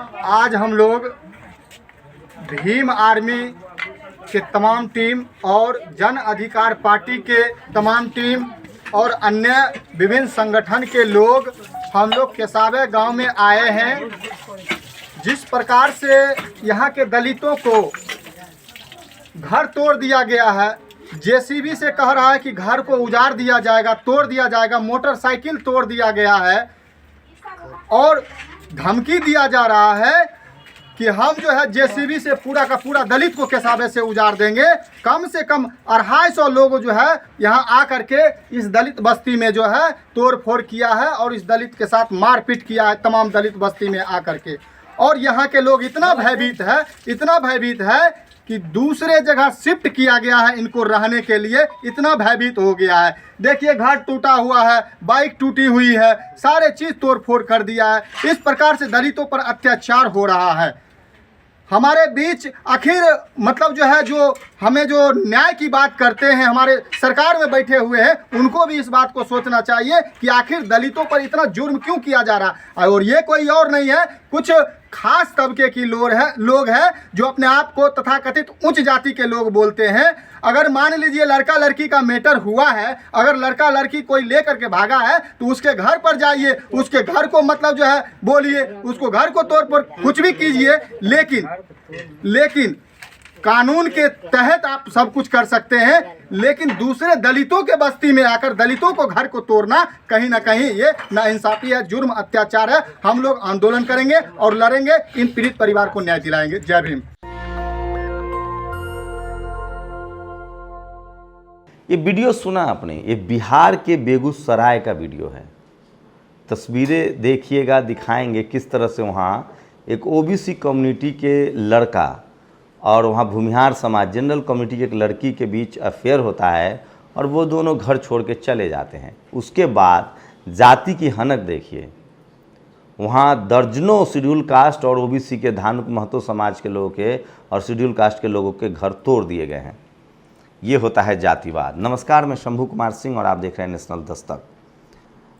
आज हम लोग भीम आर्मी के तमाम टीम और जन अधिकार पार्टी के तमाम टीम और अन्य विभिन्न संगठन के लोग हम लोग केसावे गांव में आए हैं। जिस प्रकार से यहाँ के दलितों को घर तोड़ दिया गया है, जेसीबी से कह रहा है कि घर को उजाड़ दिया जाएगा, तोड़ दिया जाएगा, मोटरसाइकिल तोड़ दिया गया है और धमकी दिया जा रहा है कि हम जो है जेसीबी से पूरा का पूरा दलित को केसावे से उजाड़ देंगे। कम से कम 250 लोग जो है यहाँ आकर के इस दलित बस्ती में जो है तोड़ फोड़ किया है और इस दलित के साथ मारपीट किया है तमाम दलित बस्ती में आकर के। और यहाँ के लोग इतना भयभीत है कि दूसरे जगह शिफ्ट किया गया है इनको रहने के लिए, इतना भयभीत हो गया है। देखिए घर टूटा हुआ है, बाइक टूटी हुई है, सारे चीज़ तोड़ फोड़ कर दिया है। इस प्रकार से दलितों पर अत्याचार हो रहा है। हमारे बीच आखिर मतलब जो है जो हमें जो न्याय की बात करते हैं, हमारे सरकार में बैठे हुए हैं, उनको भी इस बात को सोचना चाहिए कि आखिर दलितों पर इतना जुर्म क्यों किया जा रहा है। और ये कोई और नहीं है, कुछ खास तबके की लोग हैं जो अपने आप को तथाकथित उच्च जाति के लोग बोलते हैं। अगर मान लीजिए लड़का लड़की का मैटर हुआ है, अगर लड़का लड़की कोई लेकर के भागा है तो उसके घर पर जाइए, उसके घर को मतलब जो है बोलिए, उसको घर को तौर पर कुछ भी कीजिए, लेकिन कानून के तहत आप सब कुछ कर सकते हैं। लेकिन दूसरे दलितों के बस्ती में आकर दलितों को घर को तोड़ना कहीं ना कहीं ये नाइंसाफी है, जुर्म, अत्याचार है। हम लोग आंदोलन करेंगे और लड़ेंगे, इन पीड़ित परिवार को न्याय दिलाएंगे। जय भीम। ये वीडियो सुना आपने, ये बिहार के बेगूसराय का वीडियो है। तस्वीरें देखिएगा, दिखाएंगे किस तरह से वहाँ एक ओबीसी कम्युनिटी के लड़का और वहाँ भूमिहार समाज जनरल कम्युनिटी की एक लड़की के बीच अफेयर होता है और वो दोनों घर छोड़ के चले जाते हैं। उसके बाद जाति की हनक देखिए, वहाँ दर्जनों शेड्यूल कास्ट और ओबीसी के धानुक महतो समाज के लोगों के और शेड्यूल कास्ट के लोगों के घर तोड़ दिए गए हैं। ये होता है जातिवाद। नमस्कार, मैं शंभू कुमार सिंह और आप देख रहे हैं नेशनल दस्तक।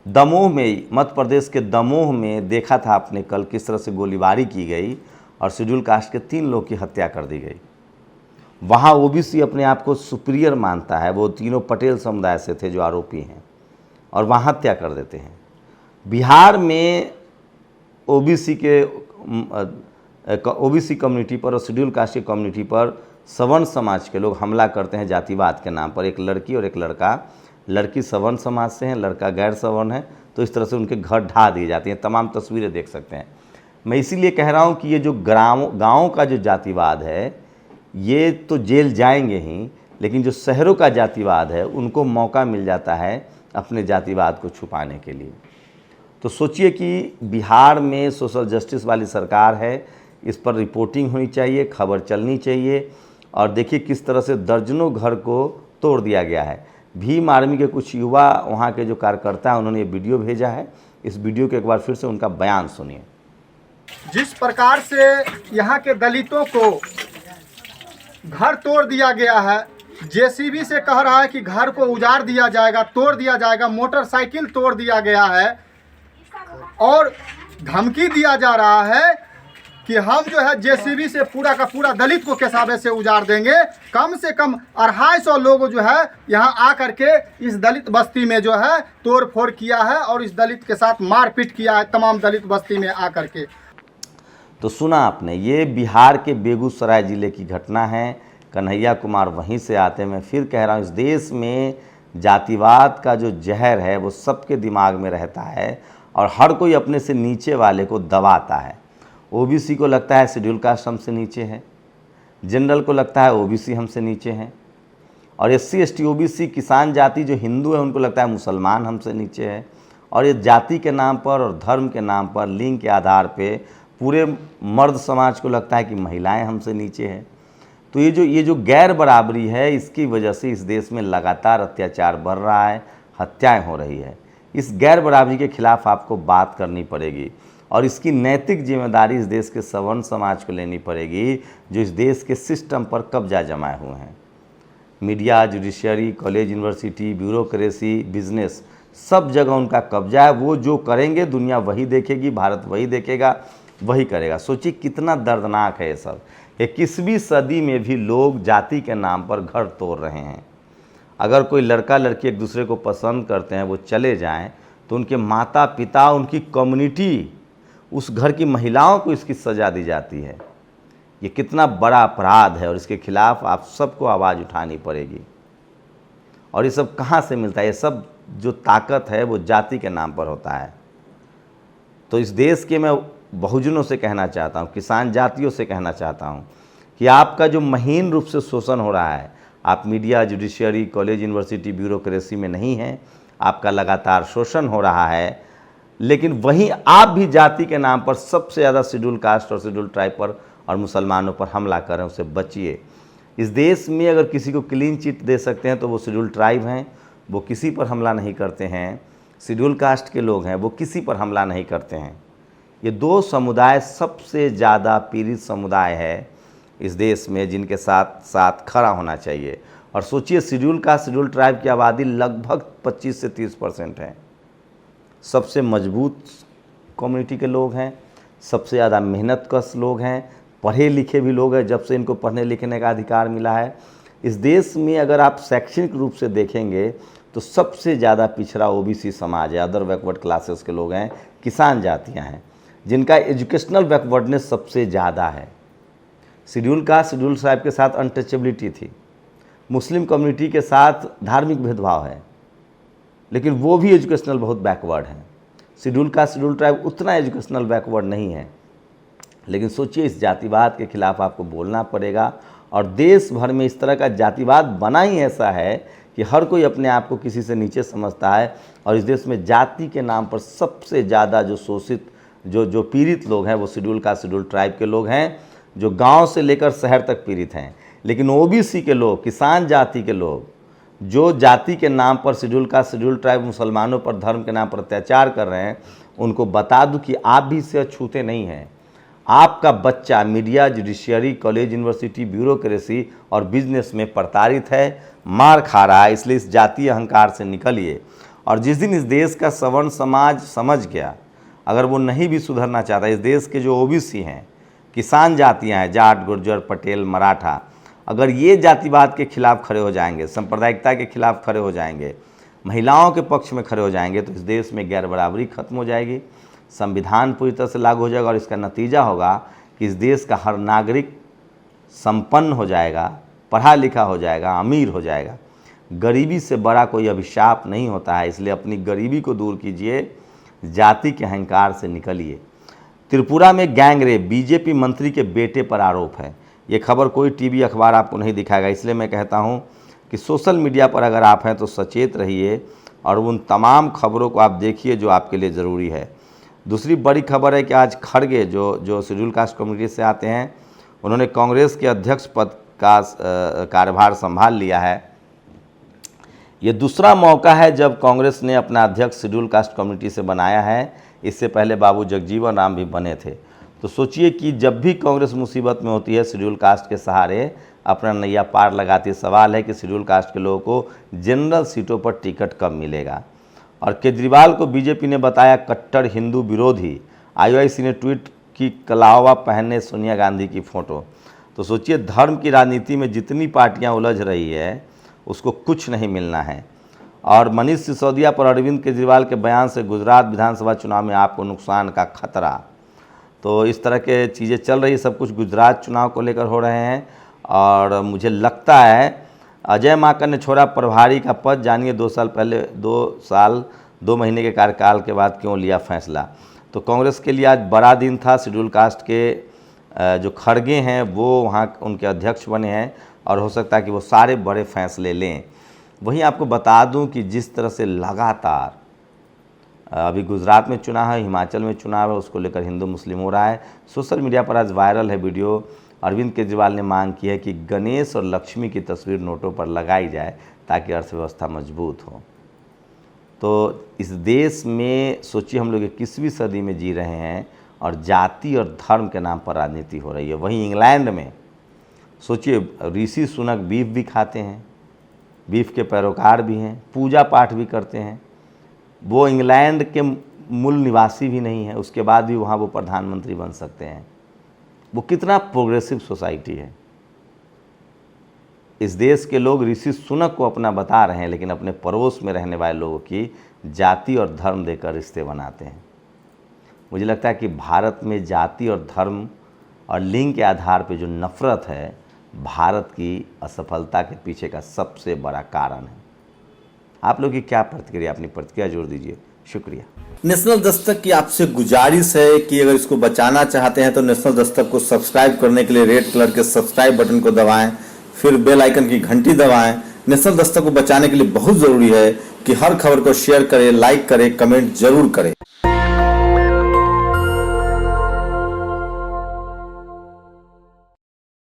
दमोह में, मध्य प्रदेश के दमोह में देखा था आपने कल किस तरह से गोलीबारी की गई और शेड्यूल कास्ट के 3 लोग की हत्या कर दी गई। वहाँ ओबीसी अपने आप को सुपीरियर मानता है, वो तीनों पटेल समुदाय से थे जो आरोपी हैं, और वहाँ हत्या कर देते हैं। बिहार में ओबीसी कम्युनिटी पर और शेड्यूल कास्ट की कम्युनिटी पर सवर्ण समाज के लोग हमला करते हैं जातिवाद के नाम पर। एक लड़की और एक लड़का, लड़की सवर्ण समाज से है, लड़का गैर सवर्ण है, तो इस तरह से उनके घर ढा दिए जाते हैं। तमाम तस्वीरें देख सकते हैं। मैं इसीलिए कह रहा हूँ कि ये जो गाँव का जो जातिवाद है, ये तो जेल जाएंगे ही, लेकिन जो शहरों का जातिवाद है उनको मौका मिल जाता है अपने जातिवाद को छुपाने के लिए। तो सोचिए कि बिहार में सोशल जस्टिस वाली सरकार है, इस पर रिपोर्टिंग होनी चाहिए, खबर चलनी चाहिए। और देखिए किस तरह से दर्जनों घर को तोड़ दिया गया है। भीम आर्मी के कुछ युवा वहाँ के जो कार्यकर्ता हैं, उन्होंने ये वीडियो भेजा है। इस वीडियो के एक बार फिर से उनका बयान सुनिए। जिस प्रकार से यहाँ के दलितों को घर तोड़ दिया गया है, जेसीबी से कह रहा है कि घर को उजाड़ दिया जाएगा, तोड़ दिया जाएगा, मोटरसाइकिल तोड़ दिया गया है और धमकी दिया जा रहा है कि हम जो है जेसीबी से पूरा का पूरा दलित को केसावे से उजाड़ देंगे। कम से कम 250 लोग जो है यहाँ आकर के इस दलित बस्ती में जो है तोड़ फोड़ किया है और इस दलित के साथ मारपीट किया है तमाम दलित बस्ती में आकर के। तो सुना आपने, ये बिहार के बेगूसराय ज़िले की घटना है। कन्हैया कुमार वहीं से आते हैं। मैं फिर कह रहा हूँ, इस देश में जातिवाद का जो जहर है वो सबके दिमाग में रहता है और हर कोई अपने से नीचे वाले को दबाता है। ओबीसी को लगता है शेड्यूल कास्ट हमसे नीचे है, जनरल को लगता है ओबीसी हमसे नीचे हैं, और एससी एसटी ओबीसी किसान जाति जो हिंदू है उनको लगता है मुसलमान हमसे नीचे है। और ये जाति के नाम पर और धर्म के नाम पर, लिंग के आधार पे पूरे मर्द समाज को लगता है कि महिलाएं हमसे नीचे हैं। तो ये जो गैर बराबरी है, इसकी वजह से इस देश में लगातार अत्याचार बढ़ रहा है, हत्याएं हो रही है। इस गैर बराबरी के खिलाफ आपको बात करनी पड़ेगी और इसकी नैतिक जिम्मेदारी इस देश के सवर्ण समाज को लेनी पड़ेगी जो इस देश के सिस्टम पर कब्जा जमाए हुए हैं। Media, judiciary, college, university, bureaucracy, business, सब जगह उनका कब्जा है। वो जो करेंगे दुनिया वही देखेगी, भारत वही देखेगा। वही करेगा। सोचिए कितना दर्दनाक है ये सब। 21वीं सदी में भी लोग जाति के नाम पर घर तोड़ रहे हैं। अगर कोई लड़का लड़की एक दूसरे को पसंद करते हैं, वो चले जाएं, तो उनके माता पिता, उनकी कम्युनिटी, उस घर की महिलाओं को इसकी सज़ा दी जाती है। ये कितना बड़ा अपराध है और इसके खिलाफ आप सबको आवाज़ उठानी पड़ेगी। और ये सब कहाँ से मिलता है? ये सब जो ताकत है वो जाति के नाम पर होता है। तो इस देश के मैं बहुजनों से कहना चाहता हूँ, किसान जातियों से कहना चाहता हूँ कि आपका जो महीन रूप से शोषण हो रहा है, आप media, judiciary, college, university, bureaucracy में नहीं हैं, आपका लगातार शोषण हो रहा है, लेकिन वहीं आप भी जाति के नाम पर सबसे ज़्यादा शेड्यूल कास्ट और शेड्यूल ट्राइब पर और मुसलमानों पर हमला कर रहे हैं। उससे बचिए। इस देश में अगर किसी को क्लीन चिट दे सकते हैं तो वो शेड्यूल ट्राइब हैं, वो किसी पर हमला नहीं करते हैं। शेड्यूल कास्ट के लोग हैं, वो किसी पर हमला नहीं करते हैं। ये दो समुदाय सबसे ज़्यादा पीड़ित समुदाय है इस देश में, जिनके साथ साथ खड़ा होना चाहिए। और सोचिए, शेड्यूल कास्ट, शेड्यूल ट्राइब की आबादी लगभग 25 से 30% है। सबसे मजबूत कम्युनिटी के लोग हैं, सबसे ज़्यादा मेहनतकश लोग हैं, पढ़े लिखे भी लोग हैं, जब से इनको पढ़ने लिखने का अधिकार मिला है। इस देश में अगर आप शैक्षणिक रूप से देखेंगे तो सबसे ज़्यादा पिछड़ा ओबीसी समाज है, अदर बैकवर्ड क्लासेस के लोग हैं, किसान जातियां हैं, जिनका एजुकेशनल बैकवर्डनेस सबसे ज़्यादा है। शेड्यूल कास्ट, शेड्यूल ट्राइब के साथ अनटचेबिलिटी थी, मुस्लिम कम्युनिटी के साथ धार्मिक भेदभाव है, लेकिन वो भी एजुकेशनल बहुत बैकवर्ड हैं। शेड्यूल कास्ट, शेड्यूल ट्राइब उतना एजुकेशनल बैकवर्ड नहीं है। लेकिन सोचिए, इस जातिवाद के खिलाफ आपको बोलना पड़ेगा। और देश भर में इस तरह का जातिवाद बना ही ऐसा है कि हर कोई अपने आप को किसी से नीचे समझता है। और इस देश में जाति के नाम पर सबसे ज़्यादा जो शोषित, जो पीड़ित लोग हैं, वो शेड्यूल कास्ट, शेड्यूल ट्राइब के लोग हैं, जो गांव से लेकर शहर तक पीड़ित हैं। लेकिन ओबीसी के लोग, किसान जाति के लोग, जो जाति के नाम पर, शेड्यूल कास्ट, शेड्यूल ट्राइब, मुसलमानों पर धर्म के नाम पर अत्याचार कर रहे हैं, उनको बता दूं कि आप भी इससे अछूते नहीं हैं। आपका बच्चा media, judiciary, college, university, bureaucracy और बिजनेस में प्रताड़ित है, मार खा रहा है। इसलिए इस जातीय अहंकार से निकलिए। और जिस दिन इस देश का सवर्ण समाज समझ गया, अगर वो नहीं भी सुधरना चाहता, इस देश के जो ओबीसी हैं, किसान जातियाँ हैं, जाट, गुर्जर, पटेल, मराठा, अगर ये जातिवाद के खिलाफ खड़े हो जाएंगे, सांप्रदायिकता के खिलाफ खड़े हो जाएंगे, महिलाओं के पक्ष में खड़े हो जाएंगे, तो इस देश में गैर बराबरी खत्म हो जाएगी, संविधान पूरी तरह से लागू हो जाएगा। और इसका नतीजा होगा कि इस देश का हर नागरिक संपन्न हो जाएगा, पढ़ा लिखा हो जाएगा, अमीर हो जाएगा। गरीबी से बड़ा कोई अभिशाप नहीं होता है। इसलिए अपनी गरीबी को दूर कीजिए, जाति के अहंकार से निकलिए। त्रिपुरा में गैंग रेप, बीजेपी मंत्री के बेटे पर आरोप है। ये खबर कोई टीवी अखबार आपको नहीं दिखाएगा। इसलिए मैं कहता हूँ कि सोशल मीडिया पर अगर आप हैं तो सचेत रहिए और उन तमाम खबरों को आप देखिए जो आपके लिए ज़रूरी है। दूसरी बड़ी खबर है कि आज खड़गे जो शेड्यूल कास्ट कम्युनिटी से आते हैं, उन्होंने कांग्रेस के अध्यक्ष पद का कार्यभार संभाल लिया है। ये दूसरा मौका है जब कांग्रेस ने अपना अध्यक्ष शेड्यूल कास्ट कम्युनिटी से बनाया है। इससे पहले बाबू जगजीवन राम भी बने थे। तो सोचिए कि जब भी कांग्रेस मुसीबत में होती है, शेड्यूल कास्ट के सहारे अपना नैया पार लगाती है। सवाल है कि शेड्यूल कास्ट के लोगों को जनरल सीटों पर टिकट कब मिलेगा। और केजरीवाल को बीजेपी ने बताया कट्टर हिंदू विरोधी। आईओआईसी ने ट्वीट की कलावा पहने सोनिया गांधी की फ़ोटो। तो सोचिए, धर्म की राजनीति में जितनी पार्टियां उलझ रही है उसको कुछ नहीं मिलना है। और मनीष सिसोदिया पर अरविंद केजरीवाल के बयान से गुजरात विधानसभा चुनाव में आपको नुकसान का खतरा। तो इस तरह के चीज़ें चल रही, सब कुछ गुजरात चुनाव को लेकर हो रहे हैं। और मुझे लगता है अजय माकन ने छोड़ा प्रभारी का पद। जानिए 2 साल पहले, 2 महीने के कार्यकाल के बाद क्यों लिया फैसला। तो कांग्रेस के लिए आज बड़ा दिन था। शेड्यूल कास्ट के जो खड़गे हैं वो वहाँ उनके अध्यक्ष बने हैं और हो सकता है कि वो सारे बड़े फैसले लें। वहीं आपको बता दूं कि जिस तरह से लगातार अभी गुजरात में चुनाव है, हिमाचल में चुनाव है, उसको लेकर हिंदू मुस्लिम हो रहा है। सोशल मीडिया पर आज वायरल है वीडियो। अरविंद केजरीवाल ने मांग की है कि गणेश और लक्ष्मी की तस्वीर नोटों पर लगाई जाए ताकि अर्थव्यवस्था मजबूत हो। तो इस देश में सोचिए, हम लोग 21वीं सदी में जी रहे हैं और जाति और धर्म के नाम पर राजनीति हो रही है। वहीं इंग्लैंड में सोचिए, ऋषि सुनक बीफ भी खाते हैं, बीफ के पैरोकार भी हैं, पूजा पाठ भी करते हैं। वो इंग्लैंड के मूल निवासी भी नहीं है, उसके बाद भी वहाँ वो प्रधानमंत्री बन सकते हैं। वो कितना प्रोग्रेसिव सोसाइटी है। इस देश के लोग ऋषि सुनक को अपना बता रहे हैं, लेकिन अपने पड़ोस में रहने वाले लोगों की जाति और धर्म देकर रिश्ते बनाते हैं। मुझे लगता है कि भारत में जाति और धर्म और लिंग के आधार पर जो नफरत है, भारत की असफलता के पीछे का सबसे बड़ा कारण है। आप लोग की क्या प्रतिक्रिया, अपनी प्रतिक्रिया जोड़ दीजिए। शुक्रिया। नेशनल दस्तक की आपसे गुजारिश है कि अगर इसको बचाना चाहते हैं तो नेशनल दस्तक को सब्सक्राइब करने के लिए रेड कलर के सब्सक्राइब बटन को दबाएं, फिर बेल आइकन की घंटी दबाएं। नेशनल दस्तक को बचाने के लिए बहुत जरूरी है कि हर खबर को शेयर करें, लाइक करें, कमेंट जरूर करें।